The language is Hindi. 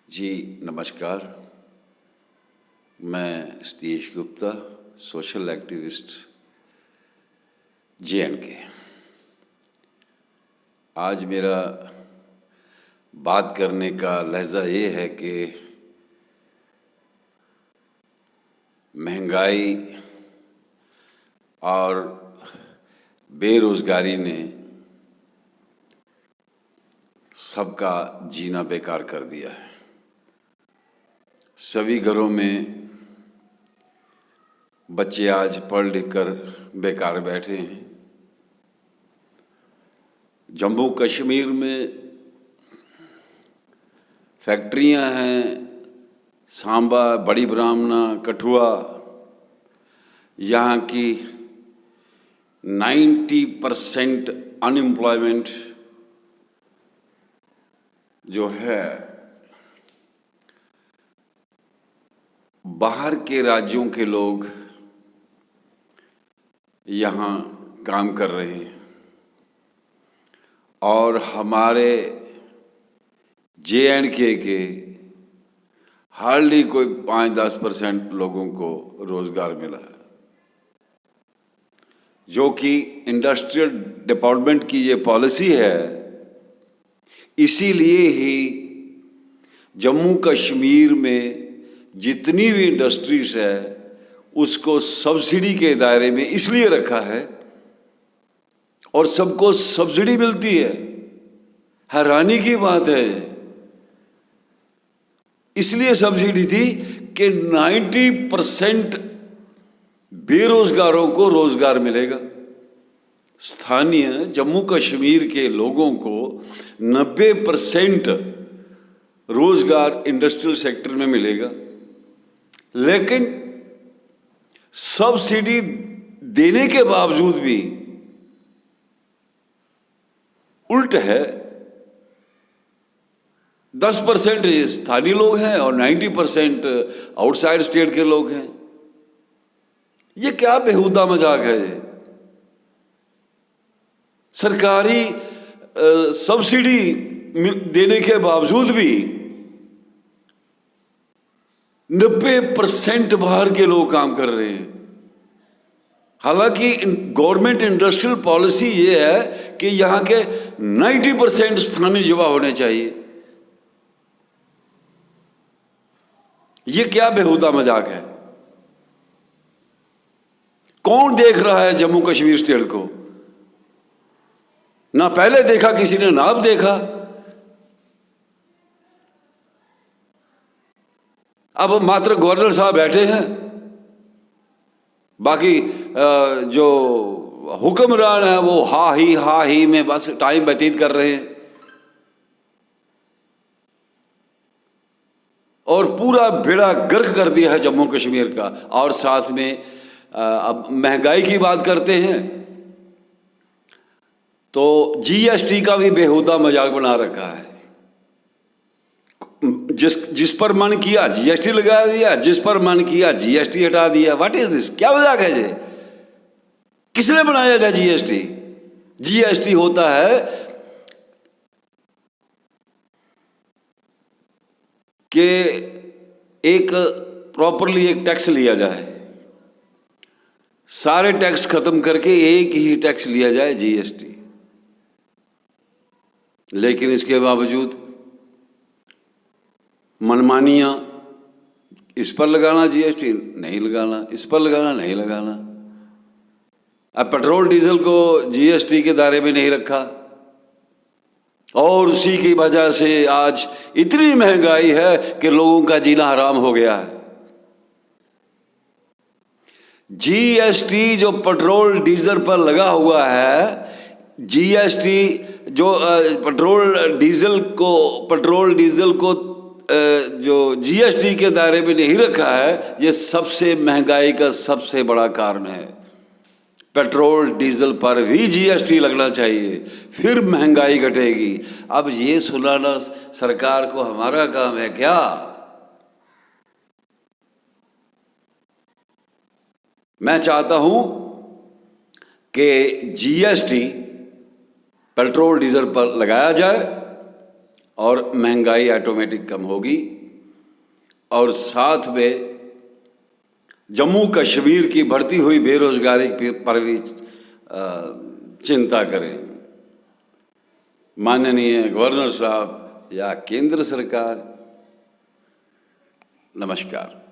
जी नमस्कार। मैं Satish Gupta, social activist JNK। आज मेरा बात करने का लहजा ये है कि महंगाई और बेरोजगारी ने सबका जीना बेकार कर दिया है। सभी घरों में बच्चे आज पढ़ लिख कर बेकार बैठे हैं। जम्मू कश्मीर में फैक्ट्रियां हैं, सांबा, बड़ी ब्राह्मणा, कठुआ, यहाँ की 90% अनएम्प्लॉयमेंट जो है, बाहर के राज्यों के लोग यहाँ काम कर रहे हैं और हमारे JNK के हार्डली कोई 5-10% लोगों को रोजगार मिला है, जो कि इंडस्ट्रियल डिपार्टमेंट की ये पॉलिसी है। इसीलिए ही जम्मू कश्मीर में जितनी भी इंडस्ट्रीज है उसको सब्सिडी के दायरे में इसलिए रखा है और सबको सब्सिडी मिलती है। हैरानी की बात है, इसलिए सब्सिडी थी कि 90% बेरोजगारों को रोजगार मिलेगा। स्थानीय जम्मू कश्मीर के लोगों को 90% रोजगार इंडस्ट्रियल सेक्टर में मिलेगा, लेकिन सब्सिडी देने के बावजूद भी उल्ट है। 10% स्थानीय लोग हैं और 90% आउटसाइड स्टेट के लोग हैं। ये क्या बेहुदा मजाक है ये? सरकारी सब्सिडी देने के बावजूद भी 90% बाहर के लोग काम कर रहे हैं। हालांकि गवर्नमेंट इंडस्ट्रियल पॉलिसी ये है कि यहाँ के 90% स्थानीय युवा होने चाहिए। ये क्या बेहुदा मजाक है? कौन देख रहा है जम्मू कश्मीर स्टेट को? ना पहले देखा किसी ने, ना अब देखा। अब मात्र गवर्नर साहब बैठे हैं, बाकी जो हुक्मरान है वो हा ही में बस टाइम व्यतीत कर रहे हैं और पूरा बेड़ा गर्क कर दिया है जम्मू कश्मीर का। और साथ में अब महंगाई की बात करते हैं तो GST का भी बेहुदा मजाक बना रखा है। जिस पर मन किया GST लगा दिया, जिस पर मन किया GST हटा दिया। What is this? क्या मजाक है ये? किसने बनाया था GST? GST होता है कि एक प्रॉपरली एक टैक्स लिया जाए, सारे टैक्स खत्म करके एक ही टैक्स लिया जाए, GST। लेकिन इसके बावजूद मनमानियां, इस पर लगाना GST नहीं लगाना, इस पर लगाना नहीं लगाना। अब पेट्रोल डीजल को GST के दायरे में नहीं रखा और उसी की वजह से आज इतनी महंगाई है कि लोगों का जीना हराम हो गया है। GST जो पेट्रोल डीजल पर लगा हुआ है, GST जो पेट्रोल डीजल को जो GST के दायरे में नहीं रखा है, ये सबसे महंगाई का सबसे बड़ा कारण है। पेट्रोल डीजल पर भी GST लगना चाहिए, फिर महंगाई घटेगी। अब ये सुनाना सरकार को हमारा काम है क्या? मैं चाहता हूं कि GST पेट्रोल डीजल पर लगाया जाए और महंगाई ऑटोमेटिक कम होगी। और साथ में जम्मू कश्मीर की बढ़ती हुई बेरोजगारी पर भी चिंता करें। माननीय गवर्नर साहब या केंद्र सरकार, नमस्कार।